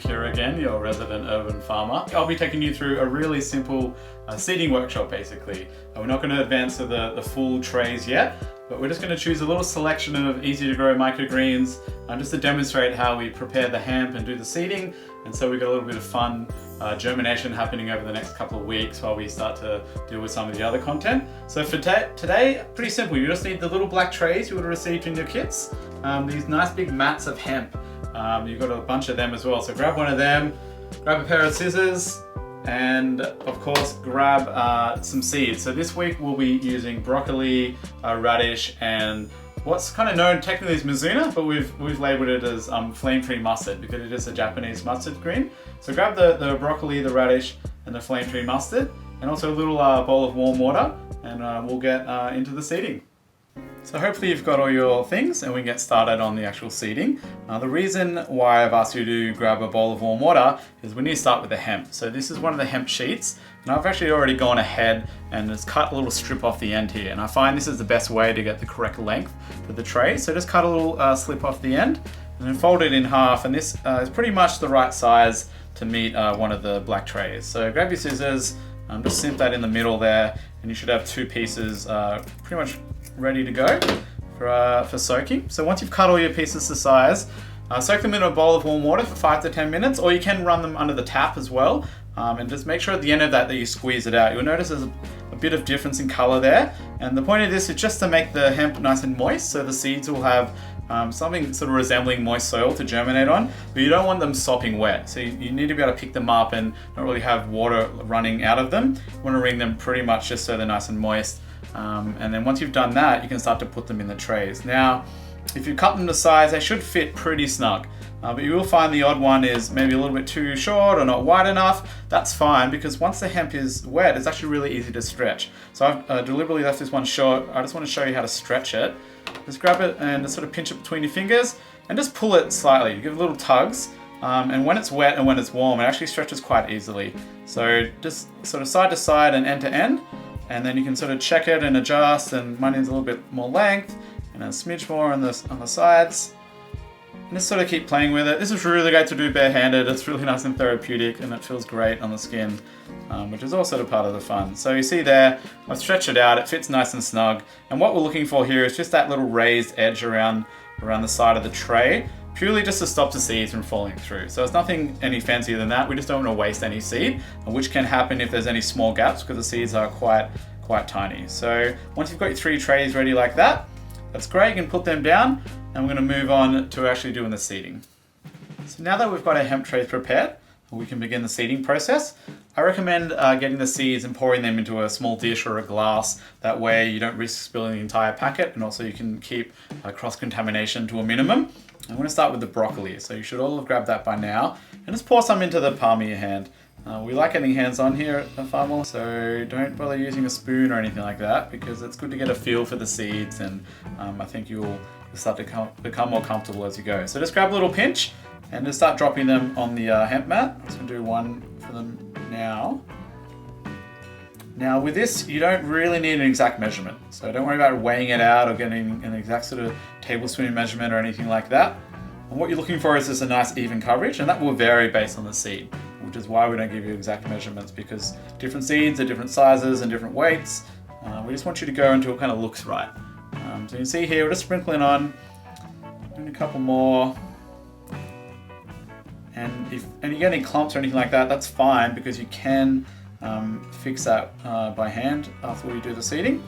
Luke here again, your resident urban farmer. I'll be taking you through a really simple seeding workshop basically. We're not going to advance to the full trays yet, but we're just going to choose a little selection of easy to grow microgreens just to demonstrate how we prepare the hemp and do the seeding. And so we've got a little bit of fun germination happening over the next couple of weeks while we start to deal with some of the other content. So for today, pretty simple. You just need the little black trays you would have received in your kits. These nice big mats of hemp. You've got a bunch of them as well. So grab one of them, grab a pair of scissors, and of course grab some seeds. So this week we'll be using broccoli, radish, and what's kind of known technically as Mizuna, but we've labeled it as flame tree mustard because it is a Japanese mustard green. So grab the broccoli, the radish, and the flame tree mustard, and also a little bowl of warm water, and we'll get into the seeding. So hopefully you've got all your things and we can get started on the actual seeding. The reason why I've asked you to grab a bowl of warm water is we need to start with the hemp. So this is one of the hemp sheets, and I've actually already gone ahead and just cut a little strip off the end here. And I find this is the best way to get the correct length for the tray. So just cut a little slip off the end and then fold it in half. And this is pretty much the right size to meet one of the black trays. So grab your scissors, just snip that in the middle there, and you should have two pieces pretty much ready to go for soaking. So once you've cut all your pieces to size, soak them in a bowl of warm water for 5 to 10 minutes, or you can run them under the tap as well. And just make sure at the end of that you squeeze it out. You'll notice there's a bit of difference in color there. And the point of this is just to make the hemp nice and moist, so the seeds will have something sort of resembling moist soil to germinate on, but you don't want them sopping wet. So you need to be able to pick them up and not really have water running out of them. You want to wring them pretty much just so they're nice and moist. And then once you've done that, you can start to put them in the trays. Now, if you cut them to size, they should fit pretty snug. But you will find the odd one is maybe a little bit too short or not wide enough. That's fine, because once the hemp is wet, it's actually really easy to stretch. So I've deliberately left this one short. I just want to show you how to stretch it. Just grab it and just sort of pinch it between your fingers and just pull it slightly. You give it little tugs. And when it's wet and when it's warm, it actually stretches quite easily. So just sort of side to side and end to end. And then you can sort of check it and adjust, and mine needs a little bit more length and a smidge more on the sides. And just sort of keep playing with it. This is really great to do barehanded. It's really nice and therapeutic, and it feels great on the skin, which is also a part of the fun. So you see there, I've stretched it out, it fits nice and snug. And what we're looking for here is just that little raised edge around the side of the tray, purely just to stop the seeds from falling through. So it's nothing any fancier than that. We just don't want to waste any seed, which can happen if there's any small gaps because the seeds are quite tiny. So once you've got your 3 trays ready like that, that's great. You can put them down, and we're going to move on to actually doing the seeding. So now that we've got our hemp trays prepared, we can begin the seeding process. I recommend getting the seeds and pouring them into a small dish or a glass. That way you don't risk spilling the entire packet, and also you can keep cross-contamination to a minimum. I'm going to start with the broccoli, so you should all have grabbed that by now. And just pour some into the palm of your hand. We like getting hands-on here at Farmall, so don't bother using a spoon or anything like that, because it's good to get a feel for the seeds, and I think you'll start to become more comfortable as you go. So just grab a little pinch and just start dropping them on the hemp mat. I'm just going to do one for them now. Now with this, you don't really need an exact measurement, so don't worry about weighing it out or getting an exact sort of tablespoon measurement or anything like that. And what you're looking for is just a nice even coverage, and that will vary based on the seed, which is why we don't give you exact measurements, because different seeds are different sizes and different weights. We just want you to go until it kind of looks right. So you can see here, we're just sprinkling on, doing a couple more. And if you get any clumps or anything like that, that's fine, because you can fix that by hand after we do the seeding.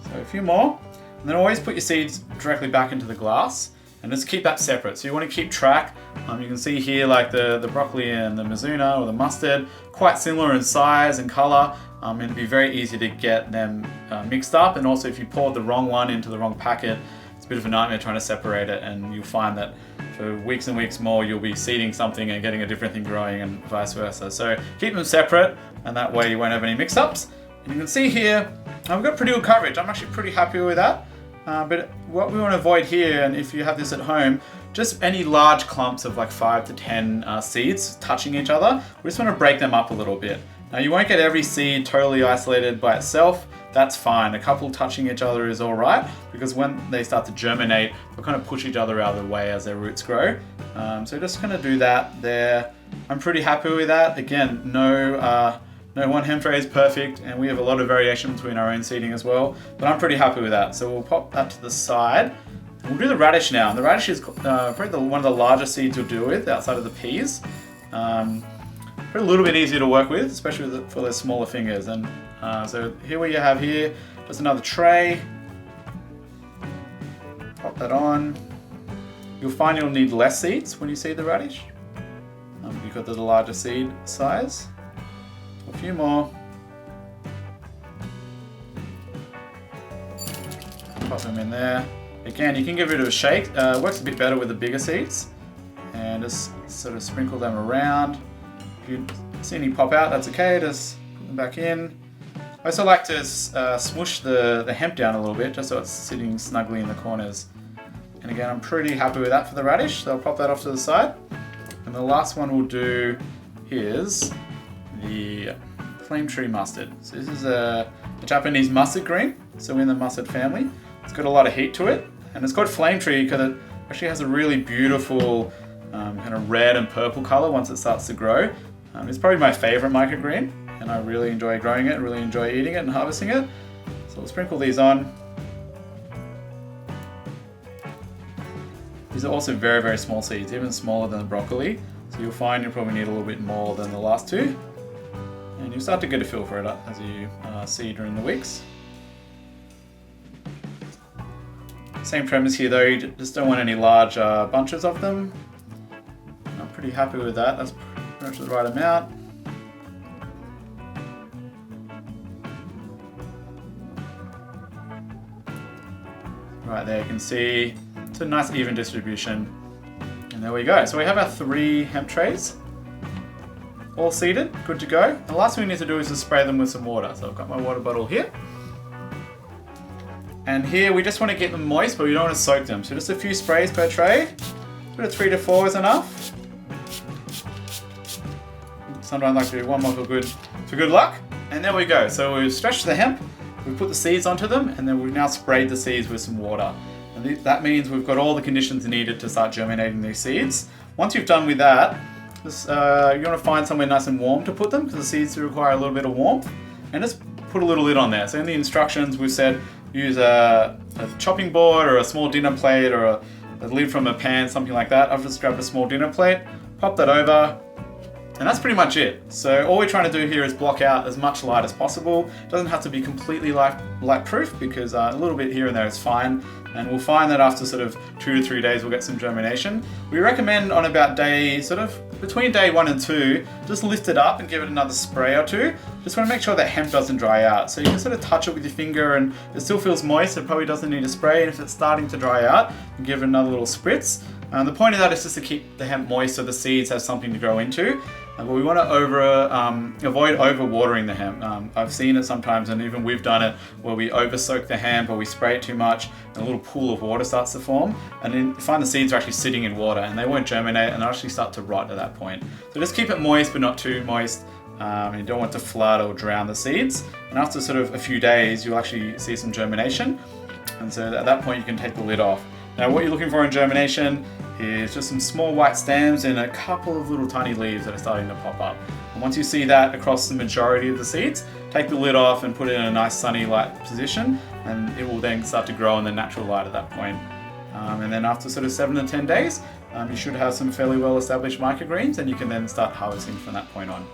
So a few more, and then always put your seeds directly back into the glass, and just keep that separate. So you want to keep track. You can see here like the broccoli and the Mizuna or the mustard, quite similar in size and color. And it'd be very easy to get them mixed up. And also if you poured the wrong one into the wrong packet, it's a bit of a nightmare trying to separate it, and you'll find that for weeks and weeks more you'll be seeding something and getting a different thing growing, and vice versa. So keep them separate, and that way you won't have any mix-ups. And you can see here, we've got pretty good coverage. I'm actually pretty happy with that. But what we want to avoid here, and if you have this at home, just any large clumps of like 5 to 10 seeds touching each other. We just want to break them up a little bit. Now you won't get every seed totally isolated by itself. That's fine. A couple touching each other is all right, because when they start to germinate, they'll kind of push each other out of the way as their roots grow. So just going to do that there. I'm pretty happy with that. Again, no one hemp tray is perfect, and we have a lot of variation between our own seeding as well, but I'm pretty happy with that. So we'll pop that to the side. And we'll do the radish now. And the radish is probably one of the larger seeds you'll deal with outside of the peas. Probably a little bit easier to work with, especially for those smaller fingers. And so here we have here, just another tray. Pop that on. You'll find you'll need less seeds when you seed the radish, because of the larger seed size. A few more. Pop them in there. Again, you can give it a shake. It works a bit better with the bigger seeds. And just sort of sprinkle them around. If you see any pop out, that's okay. Just put them back in. I also like to smoosh the hemp down a little bit, just so it's sitting snugly in the corners. And again, I'm pretty happy with that for the radish, so I'll pop that off to the side. And the last one we'll do is the flame tree mustard. So this is a Japanese mustard green, so we're in the mustard family. It's got a lot of heat to it, and it's called flame tree because it actually has a really beautiful kind of red and purple color once it starts to grow. It's probably my favorite microgreen, and I really enjoy growing it, really enjoy eating it and harvesting it. So we'll sprinkle these on. These are also very, very small seeds, even smaller than the broccoli. So you'll find you probably need a little bit more than the last two. And you'll start to get a feel for it as you seed during the weeks. Same premise here though, you just don't want any large bunches of them. I'm pretty happy with that, that's pretty much the right amount. Right there, you can see it's a nice even distribution. And there we go. So we have our 3 hemp trays, all seeded, good to go. The last thing we need to do is to spray them with some water. So I've got my water bottle here. And here we just want to get them moist, but we don't want to soak them. So just a few sprays per tray. Sort of 3 to 4 is enough. Sometimes I like to do one more for good luck. And there we go. So we've stretched the hemp, we put the seeds onto them, and then we've now sprayed the seeds with some water. And that means we've got all the conditions needed to start germinating these seeds. Once you've done with that, just, you want to find somewhere nice and warm to put them, because the seeds require a little bit of warmth. And just put a little lid on there. So in the instructions we've said use a chopping board or a small dinner plate or a lid from a pan, something like that. I've just grabbed a small dinner plate, pop that over, and that's pretty much it. So all we're trying to do here is block out as much light as possible. It doesn't have to be completely light proof, because a little bit here and there is fine. And we'll find that after sort of 2 to 3 days we'll get some germination. We recommend on about between day 1 and 2, just lift it up and give it another spray or 2. Just want to make sure that hemp doesn't dry out. So you can sort of touch it with your finger and it still feels moist, it probably doesn't need a spray. And if it's starting to dry out, give it another little spritz. The point of that is just to keep the hemp moist so the seeds have something to grow into. But we want to avoid over watering the hemp. I've seen it sometimes, and even we've done it, where we over soak the hemp or we spray it too much and a little pool of water starts to form, and then you find the seeds are actually sitting in water and they won't germinate and they'll actually start to rot at that point. So just keep it moist but not too moist. You don't want to flood or drown the seeds. And after sort of a few days you'll actually see some germination, and so at that point you can take the lid off. Now what you're looking for in germination is just some small white stems and a couple of little tiny leaves that are starting to pop up. And once you see that across the majority of the seeds, take the lid off and put it in a nice sunny light position, and it will then start to grow in the natural light at that point. And then after sort of 7 to 10 days, you should have some fairly well established microgreens, and you can then start harvesting from that point on.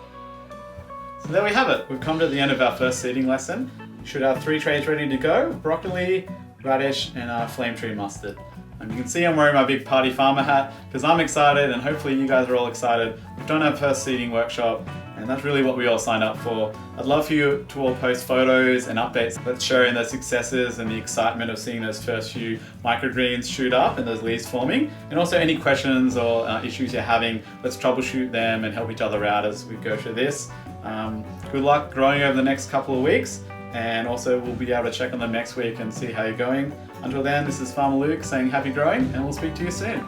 So there we have it. We've come to the end of our first seeding lesson. You should have 3 trays ready to go: broccoli, radish, and our flame tree mustard. And you can see I'm wearing my big party farmer hat because I'm excited, and hopefully you guys are all excited. We've done our first seeding workshop, and that's really what we all signed up for. I'd love for you to all post photos and updates that's showing the successes and the excitement of seeing those first few microgreens shoot up and those leaves forming. And also any questions or issues you're having, let's troubleshoot them and help each other out as we go through this. Good luck growing over the next couple of weeks, and also we'll be able to check on them next week and see how you're going. Until then, this is Farmer Luke saying happy growing, and we'll speak to you soon.